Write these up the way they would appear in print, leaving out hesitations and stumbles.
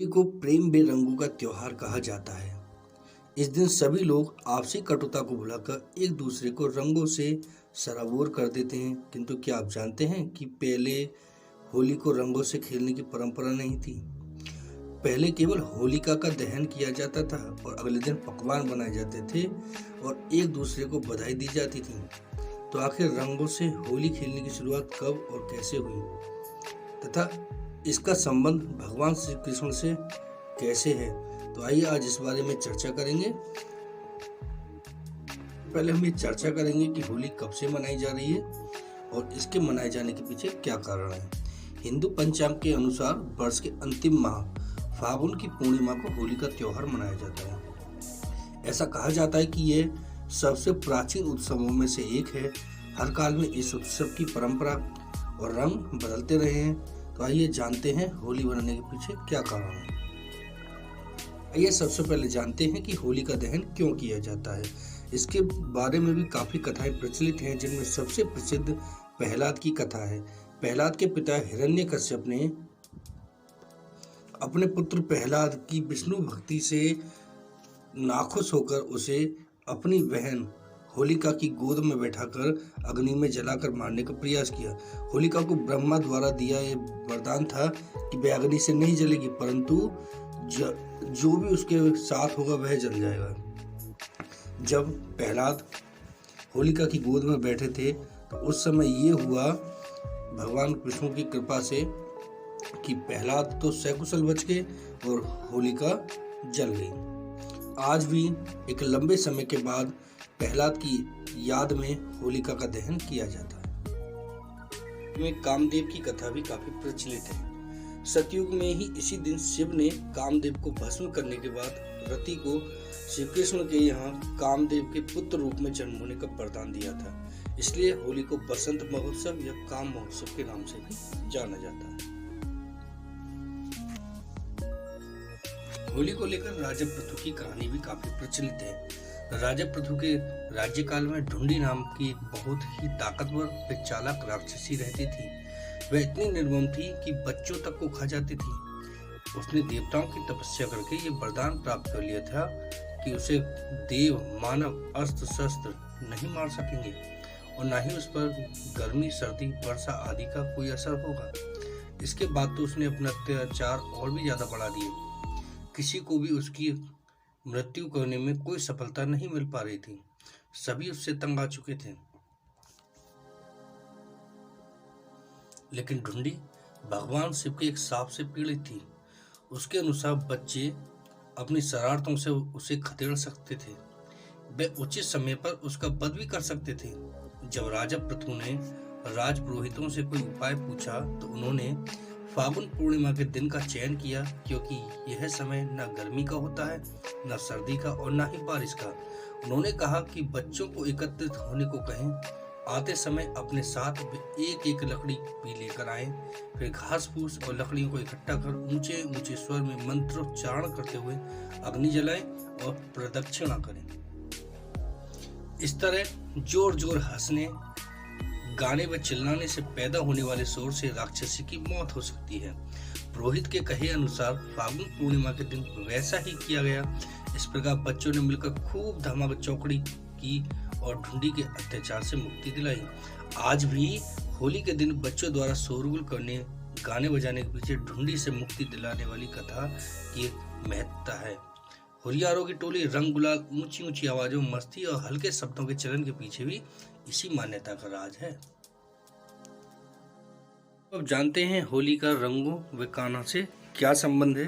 होली को प्रेम बेरंगों का त्योहार कहा जाता है। इस दिन सभी लोग आपसी कटुता को भुलाकर एक दूसरे को रंगों से सराबोर कर देते हैं। किंतु क्या आप जानते हैं कि पहले होली को रंगों से खेलने की परंपरा नहीं थी। पहले केवल होलिका का दहन किया जाता था और अगले दिन पकवान बनाए जाते थे और एक दूसरे को बधाई दी जाती थी। तो आखिर रंगों से होली खेलने की शुरुआत कब और कैसे हुई तथा इसका संबंध भगवान श्री कृष्ण से कैसे है, तो आइए आज इस बारे में चर्चा करेंगे। पहले हम ये चर्चा करेंगे कि होली कब से मनाई जा रही है और इसके मनाए जाने के पीछे क्या कारण है। हिंदू पंचांग के अनुसार वर्ष के अंतिम माह फागुन की पूर्णिमा को होली का त्योहार मनाया जाता है। ऐसा कहा जाता है कि यह सबसे प्राचीन उत्सवों में से एक है। हर काल में इस उत्सव की परंपरा और रंग बदलते रहे हैं। तो आइए जानते हैं होली बनाने के पीछे क्या कारण है। आइए सबसे पहले जानते हैं कि होली का दहन क्यों किया जाता है। इसके बारे में भी काफी कथाएं प्रचलित हैं, जिनमें सबसे प्रसिद्ध प्रहलाद की कथा है। प्रहलाद के पिता हिरण्यकश्यप ने अपने पुत्र प्रहलाद की विष्णु भक्ति से नाखुश होकर उसे अपनी बहन होलिका की गोद में बैठाकर अग्नि में जलाकर मारने का प्रयास किया। होलिका को ब्रह्मा द्वारा दिया यह वरदान था कि वह अग्नि से नहीं जलेगी, परंतु जो भी उसके साथ होगा वह जल जाएगा। जब प्रहलाद होलिका की गोद में बैठे थे तो उस समय ये हुआ भगवान विष्णु की कृपा से कि प्रहलाद तो सकुशल बच गए और होलिका जल गई। आज भी एक लंबे समय के बाद प्रहलाद की याद में होलिका का दहन किया जाता है। में कामदेव की कथा भी काफी प्रचलित है। सतयुग में ही इसी दिन शिव ने कामदेव को भस्म करने के बाद रति को श्री कृष्ण के यहाँ कामदेव के पुत्र रूप में जन्म होने का वरदान दिया था। इसलिए होली को बसंत महोत्सव या काम महोत्सव के नाम से भी जाना जाता है। होली को लेकर राजा पृथु की कहानी भी काफी प्रचलित है। राजा पृथु के राज्यकाल में ढूंढी नाम की एक बहुत ही ताकतवर व चालाक राक्षसी रहती थी। वह इतनी निर्मम थी कि बच्चों तक को खा जाती थी। उसने देवताओं की तपस्या करके ये वरदान प्राप्त कर लिया था कि उसे देव मानव अस्त्र शस्त्र नहीं मार सकेंगे और न ही उस पर गर्मी सर्दी वर्षा आदि का कोई असर होगा। इसके बाद तो उसने अपना अत्याचार और भी ज्यादा बढ़ा दिए। किसी को भी उसकी मृत्यु करने में कोई सफलता नहीं मिल पा रही थी। सभी उससे तंग आ चुके थे। लेकिन ढूंढी भगवान शिव के एक शाप से पीड़ित थी। उसके अनुसार बच्चे अपनी शरारतों से उसे खदेड़ सकते थे। वे उचित समय पर उसका वध भी कर सकते थे। जब राजा पृथु ने राजपुरोहितों से कोई उपाय पूछा तो उन्होंने फागुन पूर्णिमा के दिन का चयन किया, क्योंकि यह समय न गर्मी का होता है, न सर्दी का और न ही बारिश का। उन्होंने कहा कि बच्चों को एकत्रित होने को कहें। आते समय अपने साथ एक एक लकड़ी भी लेकर आए। फिर घास फूस और लकड़ियों को इकट्ठा कर ऊंचे ऊंचे स्वर में मंत्रोच्चारण करते हुए अग्नि जलाएं और प्रदक्षिणा करें। इस तरह जोर जोर हंसने गाने व चिल्लाने से पैदा होने वाले शोर से राक्षसी की मौत हो सकती है। पुरोहित के कहे अनुसार फागुन पूर्णिमा के दिन वैसा ही किया गया। इस प्रकार बच्चों ने मिलकर खूब धमाका चौकड़ी की और ढूंढी के अत्याचार से मुक्ति दिलाई। आज भी होली के दिन बच्चों द्वारा शोरगुल करने गाने बजाने के पीछे ढूंढी से मुक्ति दिलाने वाली कथा की महत्ता है। होलियारों की टोली रंग गुलाल ऊंची ऊंची आवाजों मस्ती और हल्के शब्दों के चलन के पीछे भी इसी मान्यता का राज है। अब जानते हैं होली का रंगों व कान्हा से क्या संबंध है।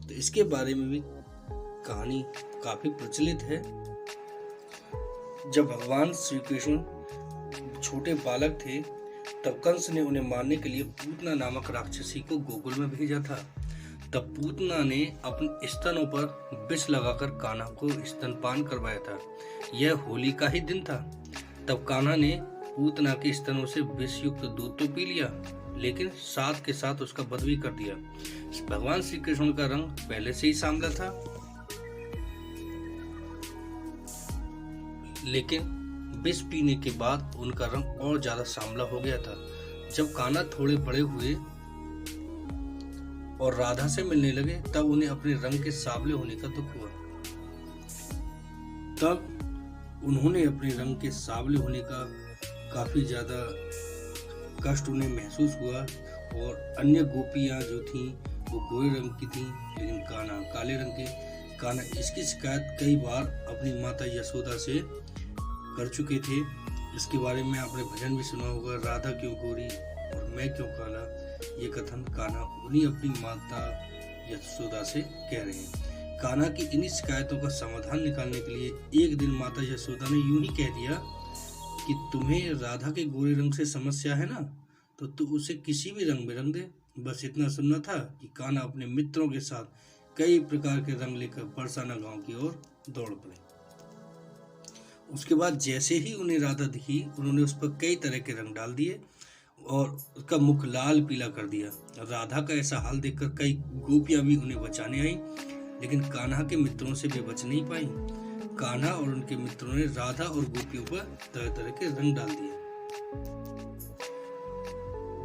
तो इसके बारे में भी कहानी काफी प्रचलित है। जब भगवान श्री कृष्ण छोटे बालक थे तब कंस ने उन्हें मारने के लिए पूतना नामक राक्षसी को गोकुल में भेजा था। तब पूतना ने अपने स्तनों पर विष लगाकर कान्हा को स्तनपान करवाया था। यह होली का ही दिन था। तब कान्हा ने पूतना के स्तनों से विष युक्त दूध तो पी लिया, लेकिन साथ के साथ उसका वध भी कर दिया। भगवान श्री कृष्ण का रंग पहले से ही सांवला था, लेकिन विष पीने के बाद उनका रंग और ज्यादा सांवला हो गया था। जब कान्हा थोड़े बड़े हुए और राधा से मिलने लगे तब उन्हें अपने रंग के सांवले होने का दुख हुआ। तब उन्होंने अपने रंग के सांवले होने का काफी ज्यादा कष्ट उन्हें महसूस हुआ और अन्य गोपियां जो थीं वो गोरे रंग की थीं, लेकिन कान्हा काले रंग के। कान्हा इसकी शिकायत कई बार अपनी माता यशोदा से कर चुके थे। इसके बारे में आपने भजन भी सुना होगा, राधा क्यों गोरी और मैं क्यों काला। ये कथन कान्हा उन्हीं अपनी माता यशोदा से कह रहे हैं। कान्हा की इन्हीं शिकायतों का समाधान निकालने के लिए एक दिन माता यशोदा ने यूं ही कह दिया कि तुम्हें राधा के गोरे रंग से समस्या है ना, तो तू उसे किसी भी रंग में रंग दे। बस इतना सुनना था कि कान्हा अपने मित्रों के साथ कई प्रकार के रंग लेकर बरसाना गांव की ओर दौड़ पड़े। उसके बाद जैसे ही उन्हें राधा दिखी, उन्होंने उस पर कई तरह के रंग डाल दिए और उसका मुख लाल पीला कर दिया। राधा का ऐसा हाल देखकर कई गोपियां भी उन्हें बचाने आई, लेकिन कान्हा के मित्रों से वे बच नहीं पाई। कान्हा और उनके मित्रों ने राधा और गोपियों पर तरह तरह के रंग डाल दिए।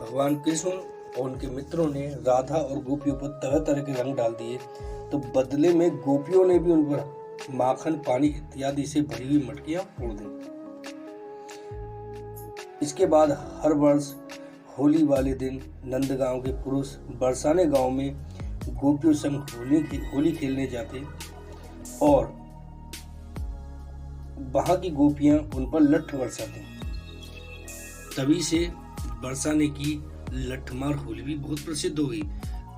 भगवान कृष्ण और उनके मित्रों ने राधा और गोपियों पर तरह तरह के रंग डाल दिए, तो बदले में गोपियों ने भी उन पर माखन, पानी इत्यादि से भरी हुई मटकियां फोड़ दी। इसके बाद हर वर्ष होली वाले दिन नंदगांव के पुरुष बरसाने गांव में गोपियों संग होली खेलने जाते और वहां की गोपियां उन पर लठ बरसाती। तभी से बरसाने की लठमार होली भी बहुत प्रसिद्ध हो गई।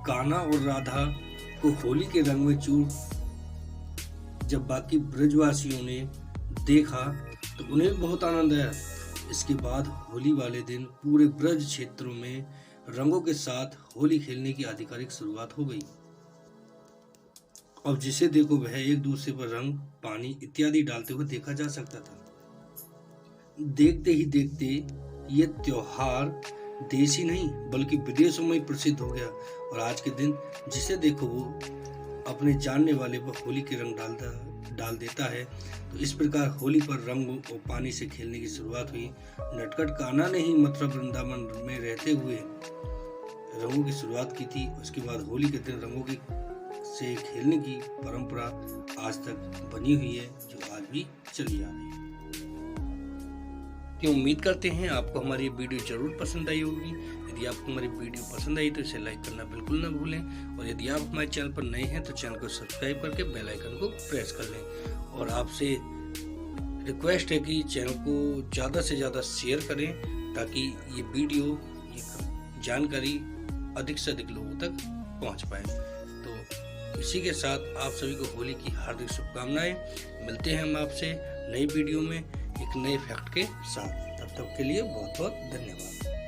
कान्हा और राधा को होली के रंग में चूर जब बाकी ब्रजवासियों ने देखा तो उन्हें बहुत आनंद आया। इसके बाद होली वाले दिन पूरे ब्रज क्षेत्रों में रंगों के साथ होली खेलने की आधिकारिक शुरुआत हो गई। अब जिसे देखो वह एक दूसरे पर रंग, पानी इत्यादि डालते हुए देखा जा सकता था। देखते ही देखते ये त्योहार देश ही नहीं बल्कि विदेशों में प्रसिद्ध हो गया और आज के दिन जिसे देखो वो अपने जानने वाले पर होली के रंग डाल देता है। तो इस प्रकार होली पर रंग और पानी से खेलने की शुरुआत हुई। नटखट कान्हा ने ही मथुरा वृंदावन में रहते हुए रंगों की शुरुआत की थी। उसके बाद होली के दिन रंगों की से खेलने की परंपरा आज तक बनी हुई है, जो आज भी चली आ रही है। तो उम्मीद करते हैं आपको हमारी वीडियो जरूर पसंद आई होगी। यदि आपको हमारी वीडियो पसंद आई तो इसे लाइक करना बिल्कुल ना भूलें और यदि आप हमारे चैनल पर नए हैं तो चैनल को सब्सक्राइब करके बेल आइकन को प्रेस कर लें। और आपसे रिक्वेस्ट है कि चैनल को ज़्यादा से ज़्यादा शेयर करें ताकि ये वीडियो, ये जानकारी अधिक से अधिक लोगों तक पहुंच पाए। तो इसी के साथ आप सभी को होली की हार्दिक शुभकामनाएं। मिलते हैं हम आपसे नई वीडियो में एक नए फैक्ट के साथ। तब तक के लिए बहुत बहुत धन्यवाद।